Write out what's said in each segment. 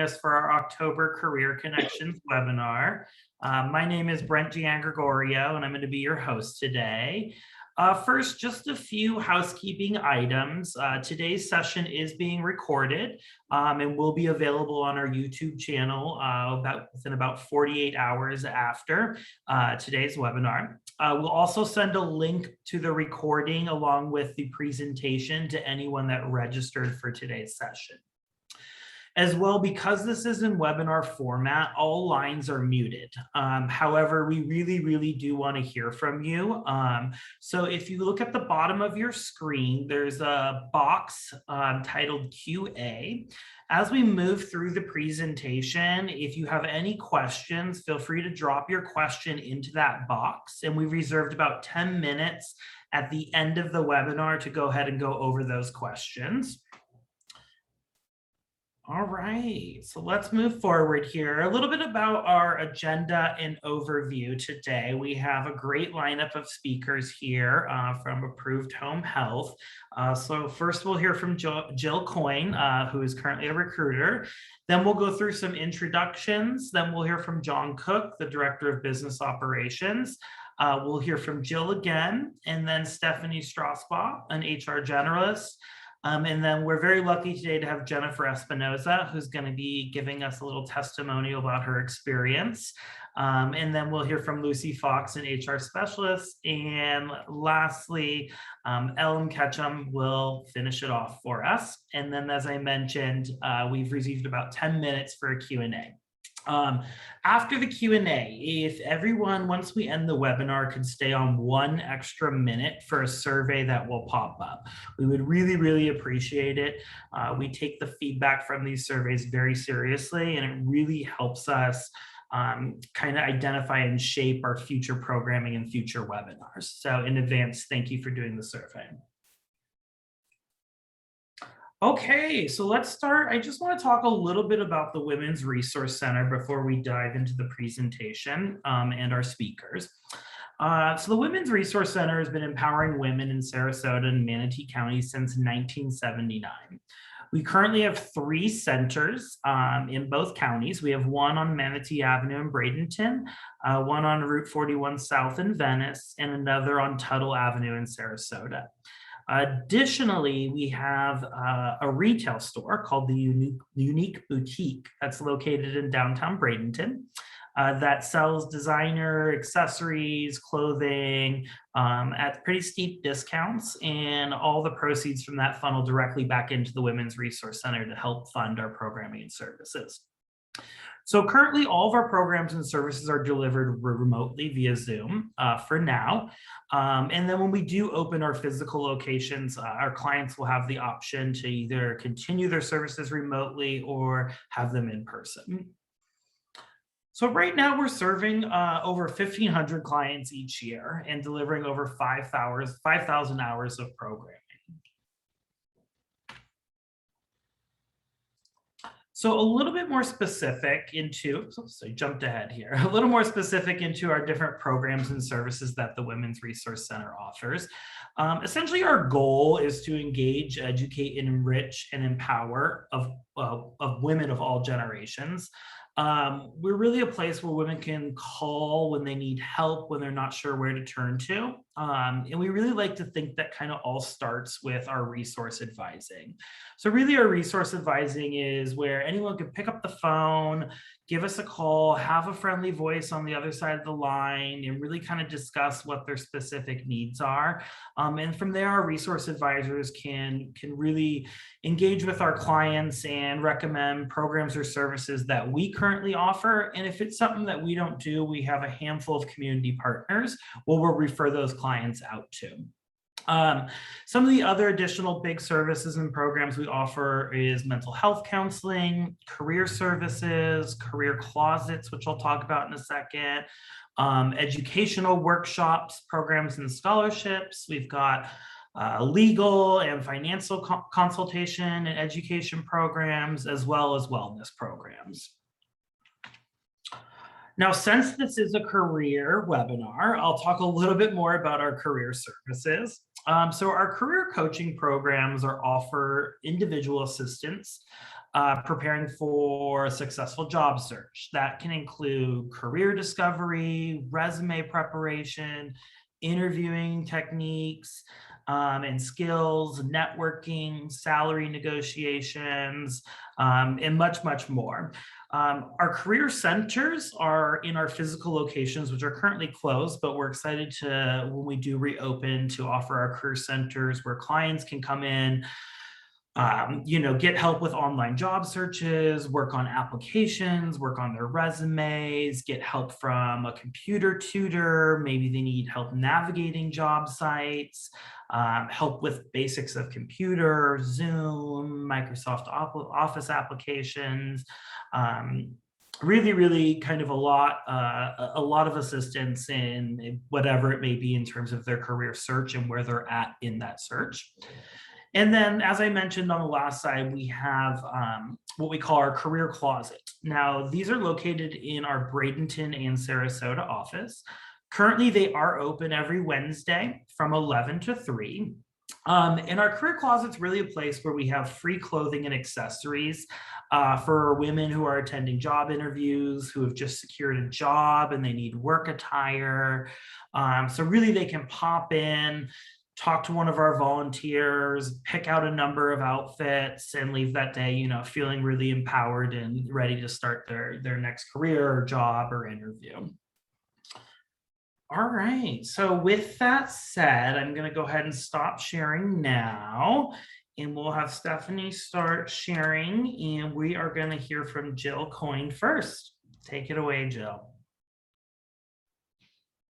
us for our October Career Connections webinar. My name is Brent Giangregorio, and I'm going to be your host today. First, just a few housekeeping items. Today's session is being recorded and will be available on our YouTube channel within about 48 hours after today's webinar. We'll also send a link to the recording along with the presentation to anyone that registered for today's session. As well, because this is in webinar format, all lines are muted. However, we really do want to hear from you. So if you look at the bottom of your screen, there's a box titled QA. As we move through the presentation, if you have any questions, feel free to drop your question into that box. And we've reserved about 10 minutes at the end of the webinar to go ahead and go over those questions. All right, so let's move forward here. A little bit about our agenda and overview today. We have a great lineup of speakers here from Approved Home Health. So first we'll hear from Jill Coyne, who is currently a recruiter. Then we'll go through some introductions. Then we'll hear from John Cook, the Director of Business Operations. We'll hear from Jill again, and then Stephanie Strasbaugh, an HR generalist. And then we're very lucky today to have Jennifer Espinosa, who's going to be giving us a little testimonial about her experience. And then we'll hear from Lucy Fox, an HR specialist. And lastly, Ellen Ketchum will finish it off for us. And then, as I mentioned, we've received about 10 minutes for a Q&A. After the Q&A, if everyone, once we end the webinar, could stay on 1 extra minute for a survey that will pop up, we would really appreciate it. We take the feedback from these surveys very seriously, and it really helps us kind of identify and shape our future programming and future webinars. So in advance, thank you for doing the survey. Okay, so let's start. I just want to talk a little bit about the Women's Resource Center before we dive into the presentation and our speakers. So the Women's Resource Center has been empowering women in Sarasota and Manatee County since 1979. We currently have 3 centers in both counties. We have one on Manatee Avenue in Bradenton, one on Route 41 South in Venice, and another on Tuttle Avenue in Sarasota. Additionally, we have a retail store called the Unique Boutique that's located in downtown Bradenton that sells designer accessories, clothing at pretty steep discounts, and all the proceeds from that funnel directly back into the Women's Resource Center to help fund our programming and services. So currently, all of our programs and services are delivered remotely via Zoom for now. And then when we do open our physical locations, our clients will have the option to either continue their services remotely or have them in person. So right now we're serving over 1,500 clients each year and delivering over 5,000 hours of programming. So a little bit more specific into, oops, I jumped ahead here, a little more specific into our different programs and services that the Women's Resource Center offers. Essentially, our goal is to engage, educate, and enrich and empower of women of all generations. We're really a place where women can call when they need help, when they're not sure where to turn to. And we really like to think that kind of all starts with our resource advising. So really our resource advising is where anyone can pick up the phone, give us a call, have a friendly voice on the other side of the line, and really kind of discuss what their specific needs are. And from there, our resource advisors can really engage with our clients and recommend programs or services that we currently offer. And if it's something that we don't do, we have a handful of community partners where we'll refer those clients out to. Some of the other additional big services and programs we offer is mental health counseling, career services, career closets, which I'll talk about in a second, educational workshops, programs and scholarships. We've got legal and financial consultation and education programs, as well as wellness programs. Now, since this is a career webinar, I'll talk a little bit more about our career services. So our career coaching programs offer individual assistance preparing for a successful job search. That can include career discovery, resume preparation, interviewing techniques and skills, networking, salary negotiations, and much, much more. Our career centers are in our physical locations, which are currently closed, but we're excited to, when we do reopen, to offer our career centers where clients can come in, get help with online job searches, work on applications, work on their resumes, get help from a computer tutor. Maybe they need help navigating job sites, help with basics of computer, Zoom, Microsoft Office applications. Really, really kind of a lot of assistance in whatever it may be in terms of their career search and where they're at in that search. And then, as I mentioned on the last slide, we have what we call our career closet. Now, these are located in our Bradenton and Sarasota office. Currently, they are open every Wednesday from 11 to 3. And our career closet's really a place where we have free clothing and accessories for women who are attending job interviews, who have just secured a job and they need work attire. So really, they can pop in, talk to one of our volunteers, pick out a number of outfits, and leave that day, feeling really empowered and ready to start their next career or job or interview. All right, so with that said, I'm going to go ahead and stop sharing now, and we'll have Stephanie start sharing, and we are going to hear from Jill Coyne first. Take it away, Jill.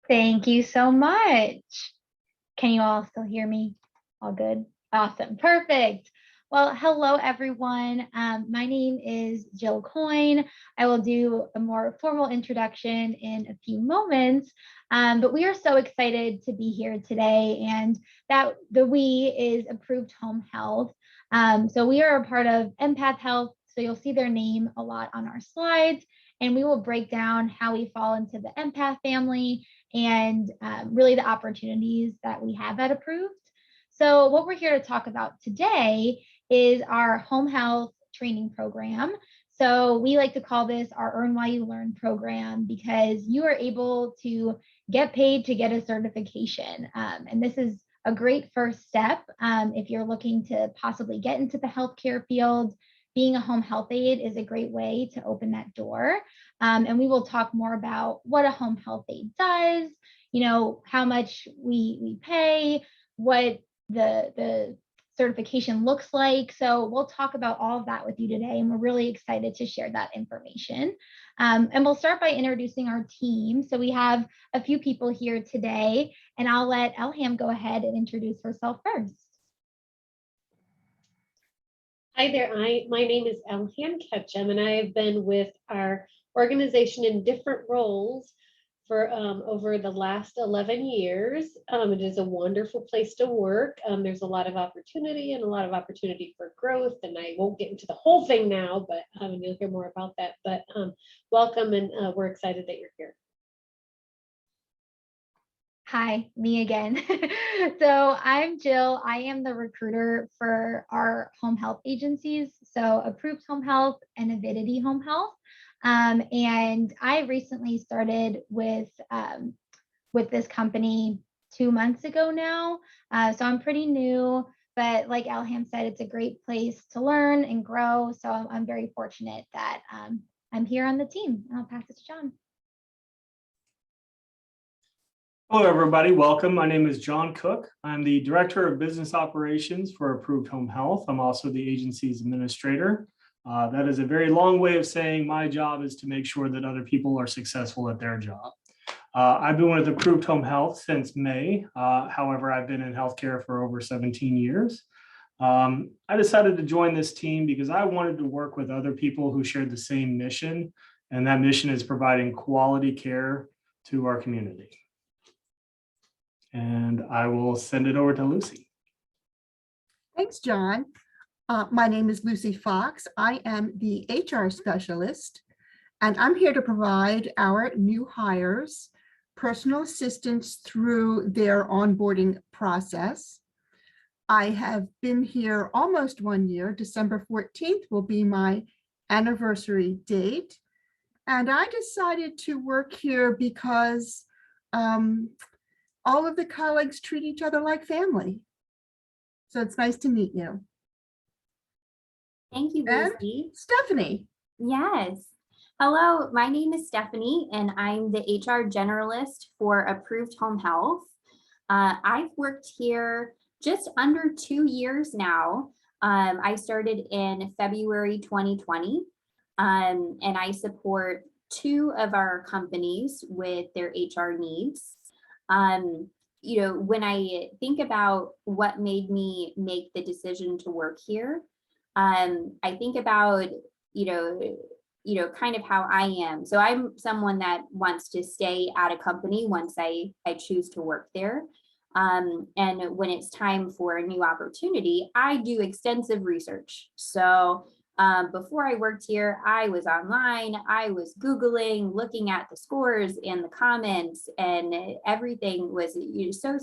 Thank you so much. Can you all still hear me? All good? Awesome. Perfect. Well, hello, everyone. My name is Jill Coyne. I will do a more formal introduction in a few moments, but we are so excited to be here today, and that the we is Approved Home Health. So we are a part of Empath Health, so you'll see their name a lot on our slides, and we will break down how we fall into the Empath family and really the opportunities that we have at Approved. So what we're here to talk about today is our home health training program. So we like to call this our Earn While You Learn program, because you are able to get paid to get a certification. And this is a great first step if you're looking to possibly get into the healthcare field. Being a home health aide is a great way to open that door. And we will talk more about what a home health aide does, how much we pay, what the certification looks like. So we'll talk about all of that with you today, and we're really excited to share that information. And we'll start by introducing our team. So we have a few people here today, and I'll let Elham go ahead and introduce herself first. Hi there, my name is Elham Ketchum, and I have been with our organization in different roles for over the last 11 years. It is a wonderful place to work. There's a lot of opportunity and a lot of opportunity for growth, and I won't get into the whole thing now, but you'll hear more about that. But welcome, and we're excited that you're here. Hi, me again. So I'm Jill. I am the recruiter for our home health agencies, so Approved Home Health and Avidity Home Health. And I recently started with this company 2 months ago now. So I'm pretty new, but like Elham said, it's a great place to learn and grow. So I'm very fortunate that I'm here on the team. And I'll pass it to John. Hello, everybody. Welcome. My name is John Cook. I'm the Director of Business Operations for Approved Home Health. I'm also the agency's administrator. That is a very long way of saying my job is to make sure that other people are successful at their job. I've been with Approved Home Health since May. However, I've been in healthcare for over 17 years. I decided to join this team because I wanted to work with other people who shared the same mission, and that mission is providing quality care to our community. And I will send it over to Lucy. Thanks, John. My name is Lucy Fox. I am the HR specialist, and I'm here to provide our new hires personal assistance through their onboarding process. I have been here almost 1 year. December 14th will be my anniversary date. And I decided to work here because all of the colleagues treat each other like family. So it's nice to meet you. Thank you, And Lucy. Stephanie. Yes. Hello, my name is Stephanie, and I'm the HR generalist for Approved Home Health. I've worked here just under 2 years now. I started in February 2020, and I support 2 of our companies with their HR needs. When I think about what made me make the decision to work here, I think about, kind of how I am. So I'm someone that wants to stay at a company once I choose to work there. And when it's time for a new opportunity, I do extensive research. So before I worked here, I was online, I was Googling, looking at the scores and the comments, and everything was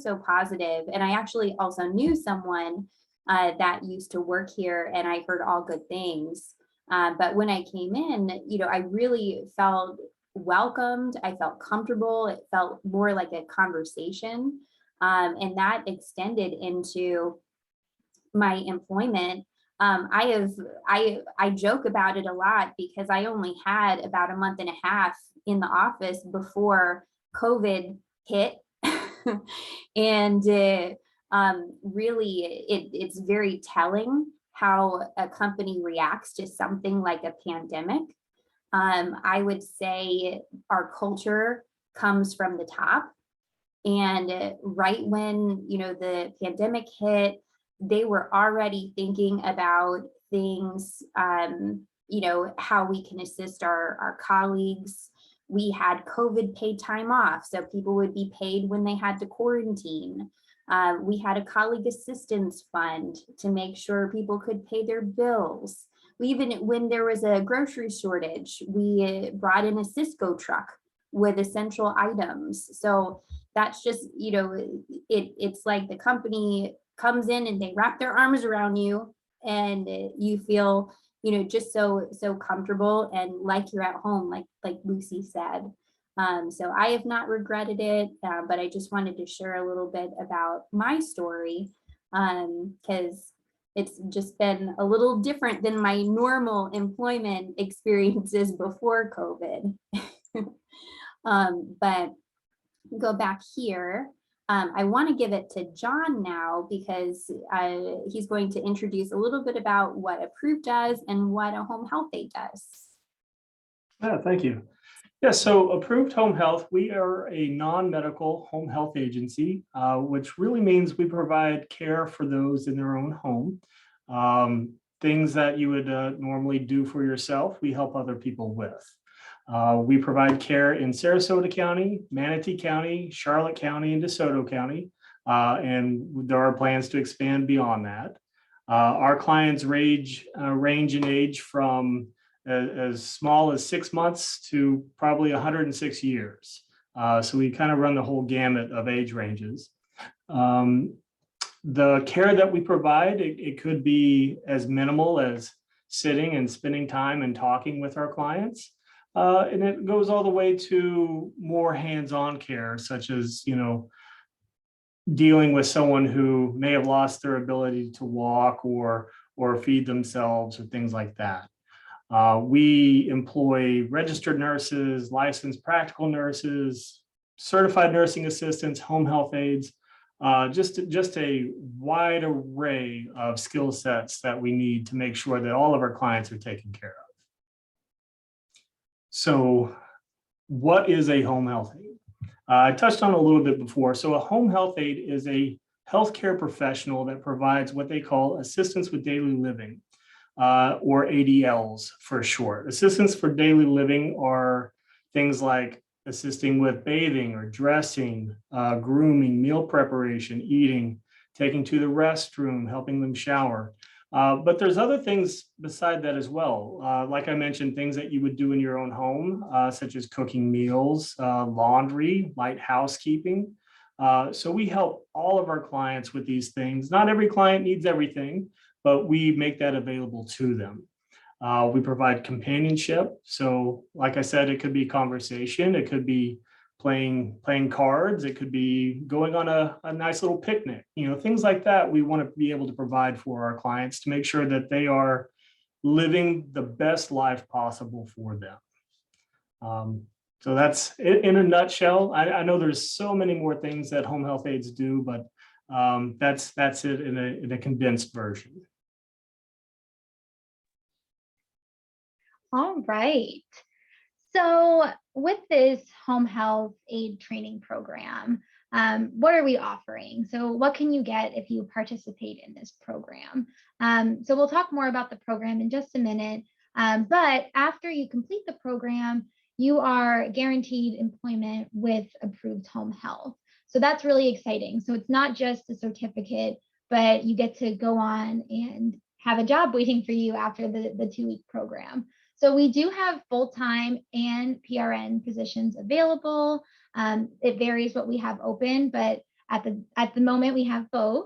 so positive. And I actually also knew someone that used to work here, and I heard all good things. But when I came in, I really felt welcomed. I felt comfortable. It felt more like a conversation. And that extended into my employment. I joke about it a lot because I only had about a month and a half in the office before COVID hit. And really, it's very telling how a company reacts to something like a pandemic. I would say our culture comes from the top. And right when the pandemic hit, they were already thinking about things, how we can assist our colleagues. We had COVID paid time off, so people would be paid when they had to quarantine. We had a colleague assistance fund to make sure people could pay their bills. We even, when there was a grocery shortage, we brought in a Cisco truck with essential items. So that's just, it's like the company comes in and they wrap their arms around you, and you feel, just so comfortable and like you're at home, like Lucy said. So I have not regretted it, but I just wanted to share a little bit about my story, because it's just been a little different than my normal employment experiences before COVID. But go back here. I want to give it to John now because he's going to introduce a little bit about what Approved does and what a home health aide does. Yeah, thank you. Yeah, so Approved Home Health, we are a non-medical home health agency, which really means we provide care for those in their own home. Things that you would normally do for yourself, we help other people with. We provide care in Sarasota County, Manatee County, Charlotte County, and DeSoto County, and there are plans to expand beyond that. Our clients range in age from as small as 6 months to probably 106 years. So we kind of run the whole gamut of age ranges. The care that we provide, it could be as minimal as sitting and spending time and talking with our clients. And it goes all the way to more hands-on care, such as, dealing with someone who may have lost their ability to walk or feed themselves or things like that. We employ registered nurses, licensed practical nurses, certified nursing assistants, home health aides, just a wide array of skill sets that we need to make sure that all of our clients are taken care of. So what is a home health aide? I touched on it a little bit before. So a home health aide is a healthcare professional that provides what they call assistance with daily living, or ADLs for short. Assistance for daily living are things like assisting with bathing or dressing, grooming, meal preparation, eating, taking to the restroom, helping them shower. But there's other things beside that as well. Like I mentioned, things that you would do in your own home, such as cooking meals, laundry, light housekeeping, So we help all of our clients with these things. Not every client needs everything, but we make that available to them. We provide companionship. So like I said, it could be conversation, it could be playing cards, it could be going on a nice little picnic, things like that. We want to be able to provide for our clients to make sure that they are living the best life possible for them. So that's it in a nutshell. I know there's so many more things that home health aides do, but that's it in a condensed version. All right. So with this home health aide training program, what are we offering? So what can you get if you participate in this program? So we'll talk more about the program in just a minute. But after you complete the program, you are guaranteed employment with Approved Home Health. So that's really exciting. So it's not just a certificate, but you get to go on and have a job waiting for you after the 2-week program. So we do have full-time and PRN positions available. It varies what we have open, but at the moment we have both.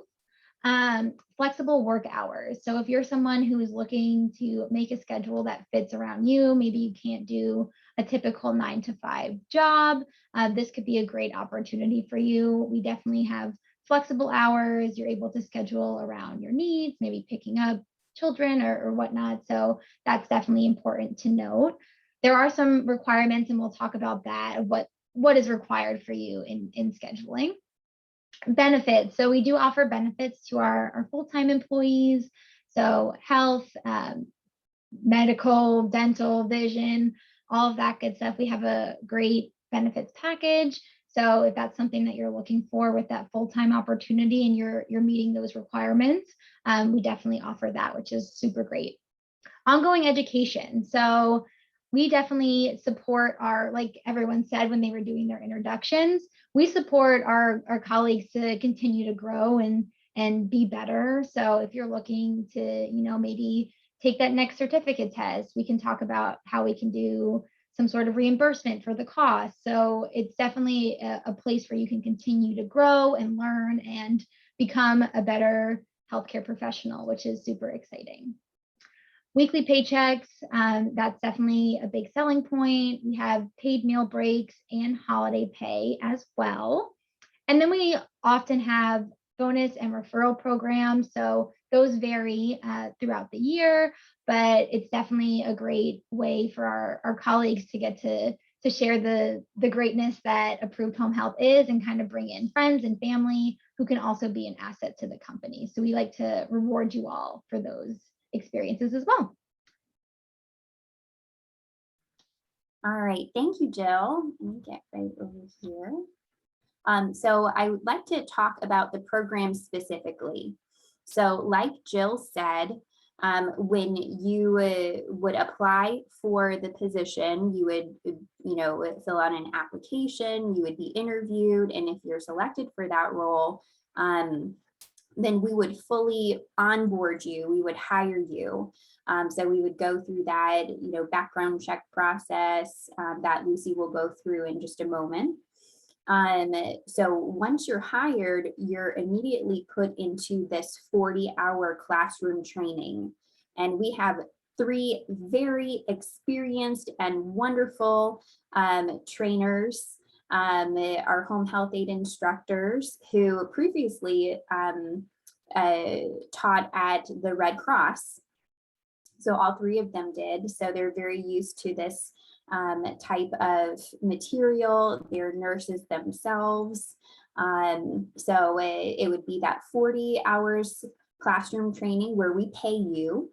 Flexible work hours. So if you're someone who is looking to make a schedule that fits around you, maybe you can't do a typical 9-to-5 job, this could be a great opportunity for you. We definitely have flexible hours. You're able to schedule around your needs, maybe picking up children or whatnot. So that's definitely important to note. There are some requirements, and we'll talk about that, what is required for you in scheduling. Benefits. So we do offer benefits to our full-time employees. So health, medical, dental, vision, all of that good stuff. We have a great benefits package. So if that's something that you're looking for with that full-time opportunity and you're meeting those requirements, we definitely offer that, which is super great. Ongoing education. So we definitely support like everyone said when they were doing their introductions, we support our colleagues to continue to grow and be better. So if you're looking to, maybe take that next certificate test, we can talk about how we can do some sort of reimbursement for the cost. So it's definitely a place where you can continue to grow and learn and become a better healthcare professional, which is super exciting. Weekly paychecks, that's definitely a big selling point. We have paid meal breaks and holiday pay as well. And then we often have bonus and referral programs. So those vary throughout the year, but it's definitely a great way for our colleagues to get to share the greatness that Approved Home Health is and kind of bring in friends and family who can also be an asset to the company. So we like to reward you all for those experiences as well. All right, thank you, Jill. Let me get right over here. So I would like to talk about the program specifically. So like Jill said, when you would apply for the position, you would, fill out an application, you would be interviewed, and if you're selected for that role, then we would fully onboard you, we would hire you. So we would go through that, background check process that Lucy will go through in just a moment. So once you're hired, you're immediately put into this 40-hour classroom training. And we have 3 very experienced and wonderful trainers, our home health aide instructors who previously taught at the Red Cross. So all 3 of them did. So they're very used to this type of material. They're nurses themselves. So it would be that 40 hours classroom training where we pay you.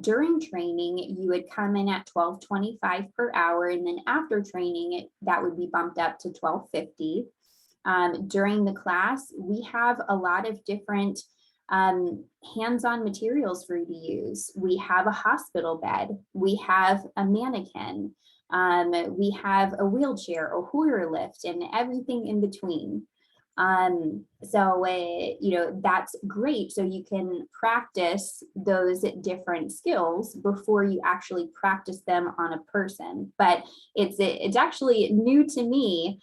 During training, you would come in at $12.25 per hour. And then after training, that would be bumped up to $12.50. During the class, we have a lot of different hands-on materials for you to use. We have a hospital bed, we have a mannequin, we have a wheelchair, a Hoyer lift, and everything in between. So that's great. So you can practice those different skills before you actually practice them on a person. But it's actually new to me.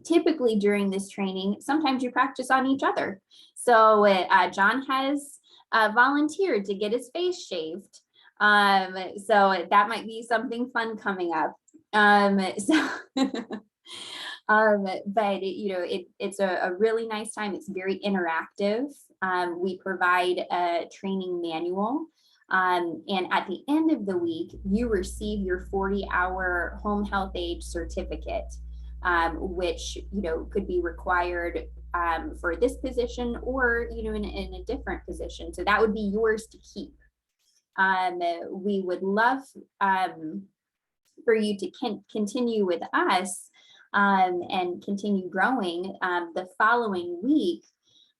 typically during this training, sometimes you practice on each other. So John has volunteered to get his face shaved. So that might be something fun coming up. But it's a really nice time. It's very interactive. We provide a training manual. And at the end of the week, you receive your 40-hour home health aide certificate, which could be required for this position or in a different position. So that would be yours to keep. We would love for you to continue with us and continue growing. The following week,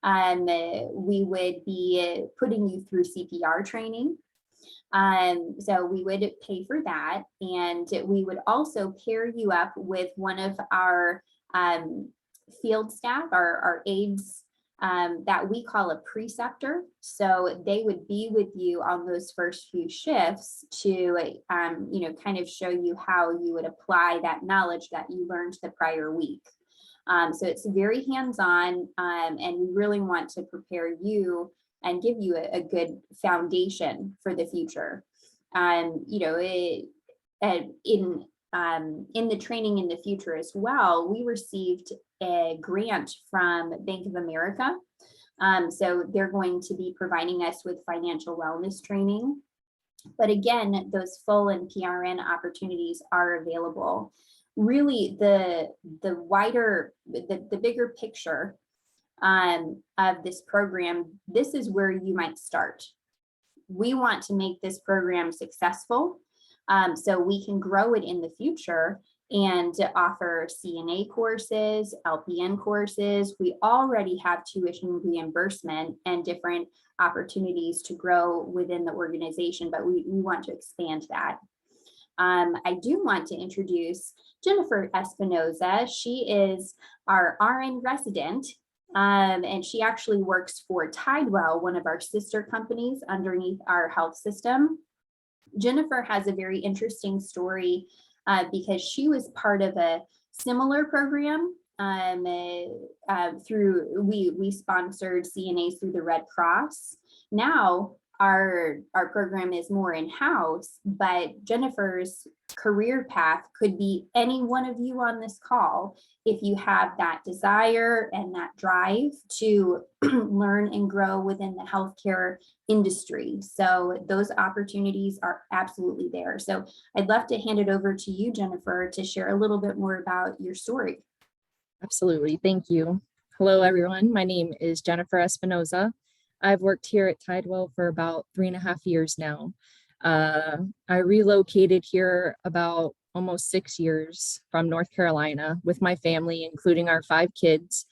we would be putting you through CPR training. So we would pay for that, and we would also pair you up with one of our field staff, our aides, that we call a preceptor. So they would be with you on those first few shifts to, kind of show you how you would apply that knowledge that you learned the prior week. So it's very hands-on, and we really want to prepare you and give you a good foundation for the future. In the training in the future as well, we received a grant from Bank of America. So they're going to be providing us with financial wellness training. But again, those full and PRN opportunities are available. Really, the bigger picture of this program, this is where you might start. We want to make this program successful, so we can grow it in the future and offer CNA courses, LPN courses. We already have tuition reimbursement and different opportunities to grow within the organization, but we want to expand that. I do want to introduce Jennifer Espinosa. She is our RN resident, and she actually works for Tidewell, one of our sister companies underneath our health system. Jennifer has a very interesting story because she was part of a similar program we sponsored CNAs through the Red Cross. Now our program is more in-house, but Jennifer's career path could be any one of you on this call if you have that desire and that drive to learn and grow within the healthcare industry. So those opportunities are absolutely there. So I'd love to hand it over to you, Jennifer, to share a little bit more about your story. Absolutely. Thank you. Hello, everyone. My name is Jennifer Espinosa. I've worked here at Tidewell for about 3.5 years now. I relocated here about almost 6 years from North Carolina with my family, including our 5 kids,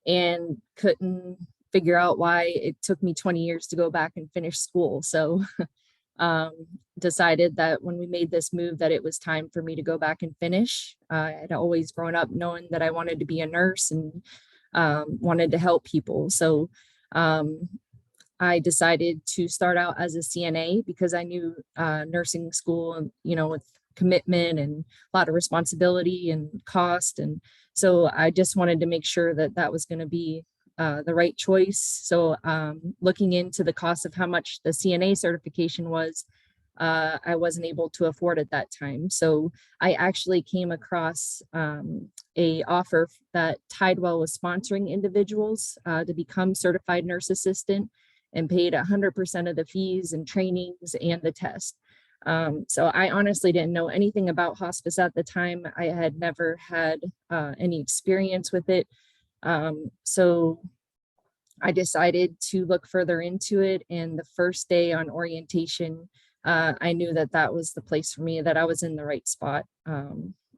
and couldn't figure out why it took me 20 years to go back and finish school. So decided that when we made this move that it was time for me to go back and finish. I'd always grown up knowing that I wanted to be a nurse and wanted to help people. So I decided to start out as a CNA because I knew nursing school, with commitment and a lot of responsibility and cost. And so I just wanted to make sure that that was going to be the right choice. So looking into the cost of how much the CNA certification was, I wasn't able to afford at that time. So I actually came across a offer that Tidewell was sponsoring individuals to become certified nurse assistant and paid 100% of the fees and trainings and the test. So I honestly didn't know anything about hospice at the time. I had never had any experience with it. So I decided to look further into it. And the first day on orientation, I knew that that was the place for me, that I was in the right spot.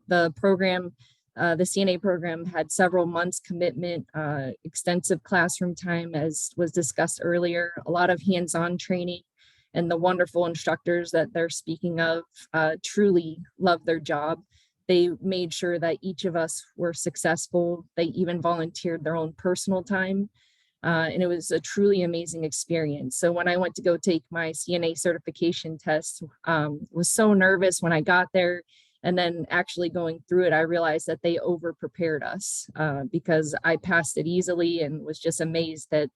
The program, the CNA program, had several months commitment, extensive classroom time, as was discussed earlier, a lot of hands-on training, and the wonderful instructors that they're speaking of truly love their job. They made sure that each of us were successful. They even volunteered their own personal time. And it was a truly amazing experience. So when I went to go take my CNA certification test, was so nervous when I got there. And then actually going through it, I realized that they over prepared us because I passed it easily and was just amazed at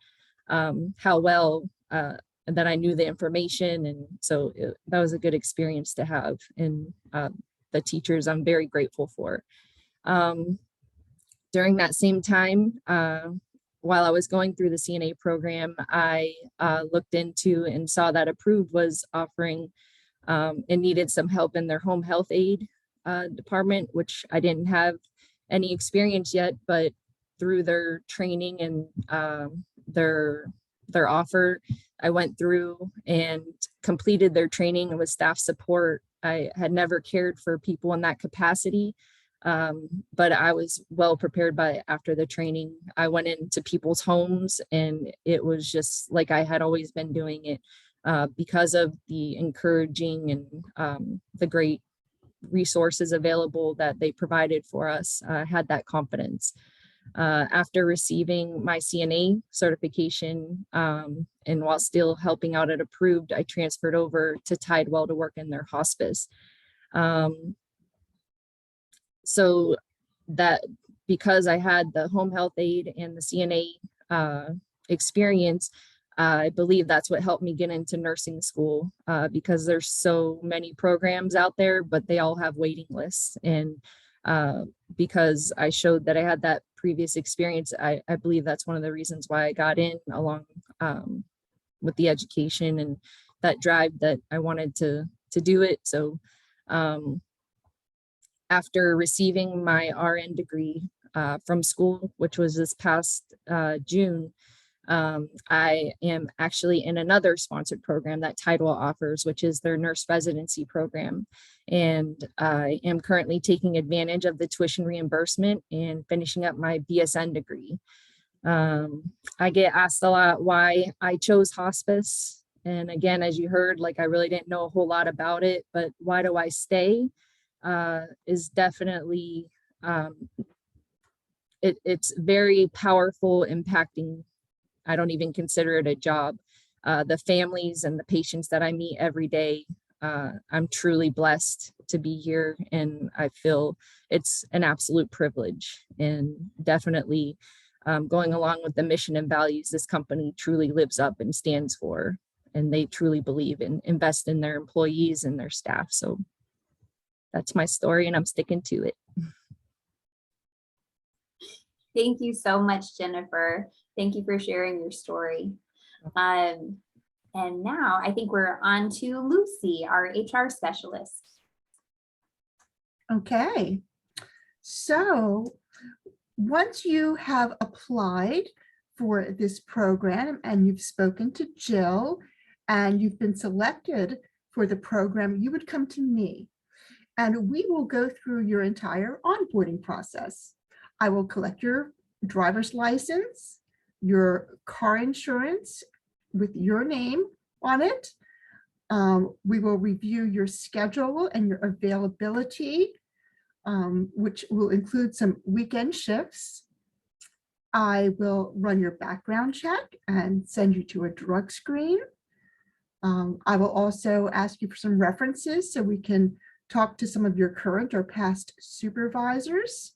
how well that I knew the information. And so that was a good experience to have. And the teachers I'm very grateful for. During that same time, while I was going through the CNA program, I looked into and saw that Approved was offering and needed some help in their home health aide department, which I didn't have any experience yet, but through their training and their offer, I went through and completed their training with staff support. I had never cared for people in that capacity, but I was well prepared after the training. I went into people's homes and it was just like I had always been doing it because of the encouraging and the great resources available that they provided for us. I had that confidence. After receiving my CNA certification and while still helping out at Approved, I transferred over to Tidewell to work in their hospice. So that because I had the home health aide and the CNA experience, I believe that's what helped me get into nursing school because there's so many programs out there, but they all have waiting lists. And because I showed that I had that previous experience, I believe that's one of the reasons why I got in, along with the education and that drive that I wanted to do it. So after receiving my RN degree from school, which was this past June, I am actually in another sponsored program that Tidewell offers, which is their nurse residency program. And I am currently taking advantage of the tuition reimbursement and finishing up my BSN degree. I get asked a lot why I chose hospice. And again, as you heard, like I really didn't know a whole lot about it, but why do I stay is definitely, it's very powerful, impacting. I don't even consider it a job. The families and the patients that I meet every day, I'm truly blessed to be here, and I feel it's an absolute privilege. And definitely going along with the mission and values this company truly lives up and stands for, and they truly believe and invest in their employees and their staff. So that's my story, and I'm sticking to it. Thank you so much, Jennifer. Thank you for sharing your story. And now I think we're on to Lucy, our HR specialist. Okay, so once you have applied for this program and you've spoken to Jill and you've been selected for the program, you would come to me and we will go through your entire onboarding process. I will collect your driver's license, your car insurance with your name on it. We will review your schedule and your availability, which will include some weekend shifts. I will run your background check and send you to a drug screen. I will also ask you for some references so we can talk to some of your current or past supervisors.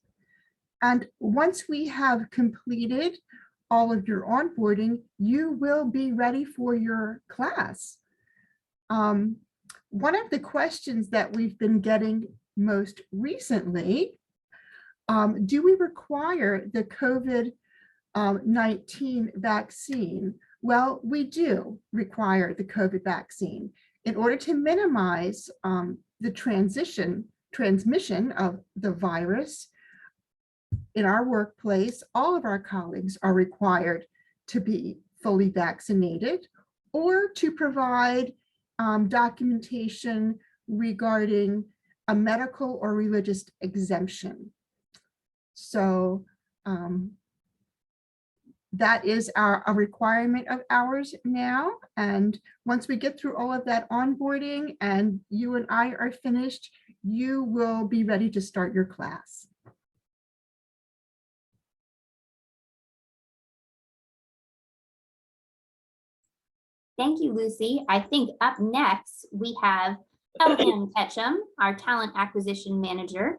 And once we have completed all of your onboarding, you will be ready for your class. One of the questions that we've been getting most recently, do we require the COVID-19 vaccine? Well, we do require the COVID vaccine in order to minimize the transmission of the virus. In our workplace, all of our colleagues are required to be fully vaccinated or to provide documentation regarding a medical or religious exemption. So that is a requirement of ours now. And once we get through all of that onboarding and you and I are finished, you will be ready to start your class. Thank you, Lucy. I think up next we have Elham Ketchum, our talent acquisition manager.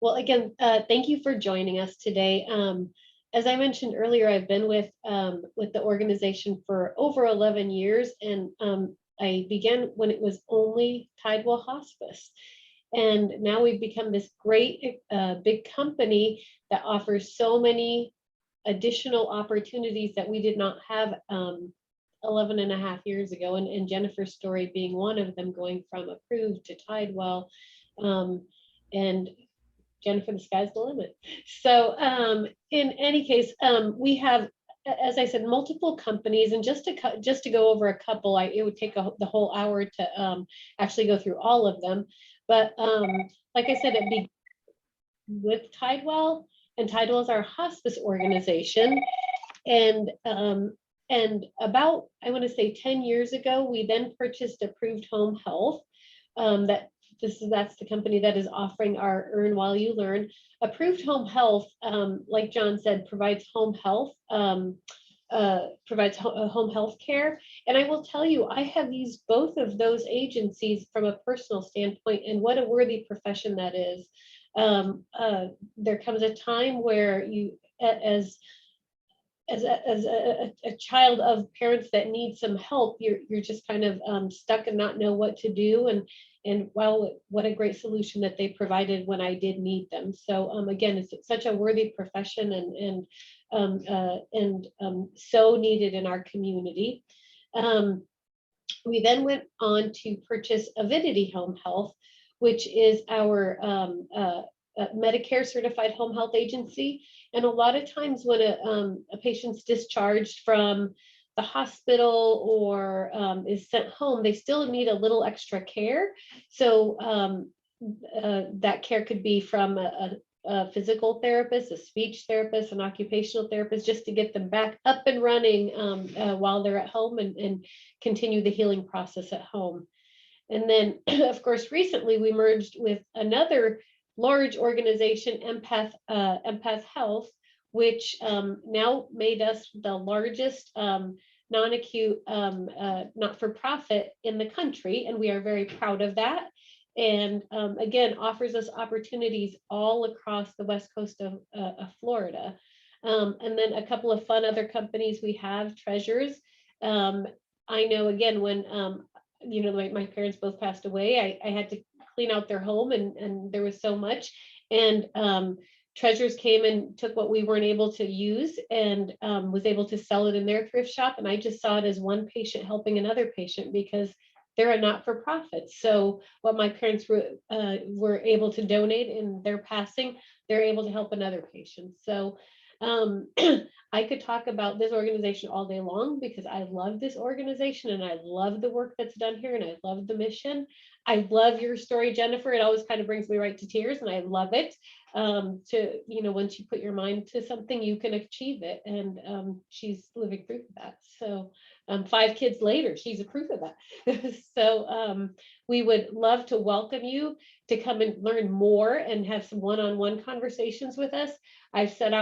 Well, again, thank you for joining us today. As I mentioned earlier, I've been with the organization for over 11 years, and I began when it was only Tidewell Hospice. And now we've become this great big company that offers so many additional opportunities that we did not have 11 and a half years ago. And Jennifer's story being one of them, going from approved to Tidewell. And Jennifer, the sky's the limit. So in any case, we have, as I said, multiple companies, and just to go over a couple, it would take the whole hour to actually go through all of them. But like I said, it began with Tidewell, and Tidewell is our hospice organization. And about, I want to say 10 years ago, we then purchased Approved Home Health. That's the company that is offering our Earn While You Learn. Approved Home Health, like John said, provides home health, home health care. And I will tell you, I have used both of those agencies from a personal standpoint, and what a worthy profession that is. There comes a time where you, as a child of parents that need some help, you're just kind of stuck and not know what to do. And wow, what a great solution that they provided when I did need them. So again, it's such a worthy profession, and so needed in our community. We then went on to purchase Avidity Home Health, which is our Medicare certified home health agency. And a lot of times when a patient's discharged from the hospital or is sent home, they still need a little extra care. So that care could be from a physical therapist, a speech therapist, an occupational therapist, just to get them back up and running while they're at home, and continue the healing process at home. And then, of course, recently we merged with another large organization, Empath Health, which now made us the largest non-acute not-for-profit in the country, and we are very proud of that. And again, offers us opportunities all across the west coast of Florida. And then a couple of fun other companies we have, Treasures. I know, again, when my parents both passed away, I had to clean out their home, and there was so much. And Treasures came and took what we weren't able to use, and was able to sell it in their thrift shop. And I just saw it as one patient helping another patient, because they're a not-for-profit. So what my parents were able to donate in their passing, they're able to help another patient. So I could talk about this organization all day long, because I love this organization and I love the work that's done here, and I love the mission. I love your story, Jennifer. It always kind of brings me right to tears, and I love it. Once you put your mind to something, you can achieve it. And she's living proof of that. So 5 kids later, she's a proof of that. So we would love to welcome you to come and learn more and have some one-on-one conversations with us. I've set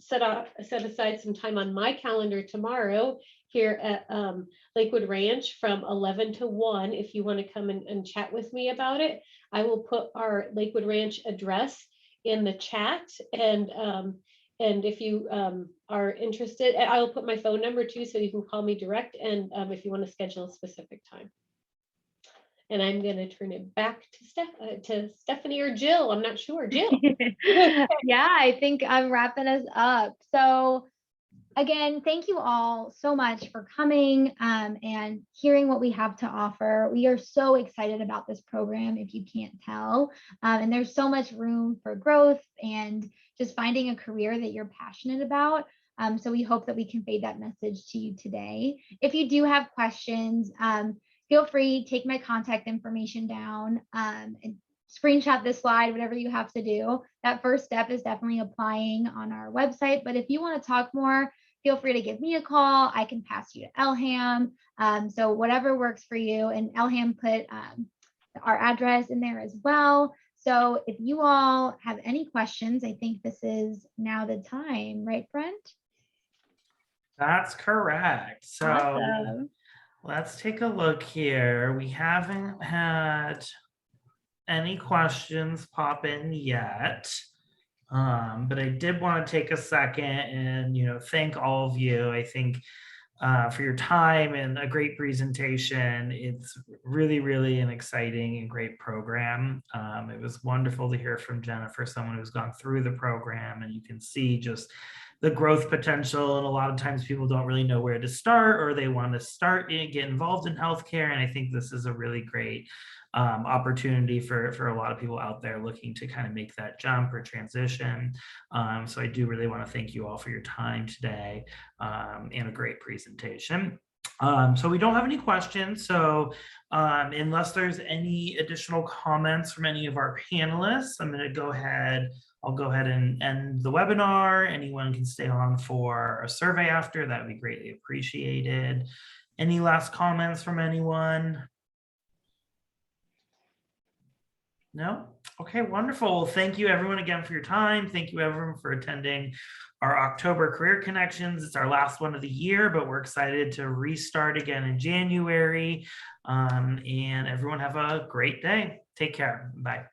aside some time on my calendar tomorrow here at Lakewood Ranch from 11 to 1. If you want to come and chat with me about it, I will put our Lakewood Ranch address in the chat. And if you are interested, I'll put my phone number too, so you can call me direct. And if you want to schedule a specific time. And I'm going to turn it back to Stephanie or Jill. I'm not sure. Jill. Yeah, I think I'm wrapping us up. So again, thank you all so much for coming and hearing what we have to offer. We are so excited about this program, if you can't tell. And there's so much room for growth and just finding a career that you're passionate about. So we hope that we conveyed that message to you today. If you do have questions, feel free, take my contact information down and screenshot this slide, whatever you have to do. That first step is definitely applying on our website. But if you want to talk more, feel free to give me a call. I can pass you to Elham. So whatever works for you. And Elham put our address in there as well. So if you all have any questions, I think this is now the time, right, Brent? That's correct. So Awesome. Let's take a look here. We haven't had any questions pop in yet. But I did want to take a second and, thank all of you. I think for your time and a great presentation. It's really, really an exciting and great program. It was wonderful to hear from Jennifer, someone who's gone through the program, and you can see just the growth potential. And a lot of times people don't really know where to start, or they want to start and get involved in healthcare. And I think this is a really great opportunity for a lot of people out there looking to kind of make that jump or transition. So I do really want to thank you all for your time today and a great presentation. So we don't have any questions. So unless there's any additional comments from any of our panelists, I'm going to go ahead. I'll go ahead and end the webinar. Anyone can stay on for a survey after. That would be greatly appreciated. Any last comments from anyone? No? Okay, wonderful. Well, thank you everyone again for your time. Thank you everyone for attending our October Career Connections. It's our last one of the year, but we're excited to restart again in January. And everyone have a great day. Take care. Bye.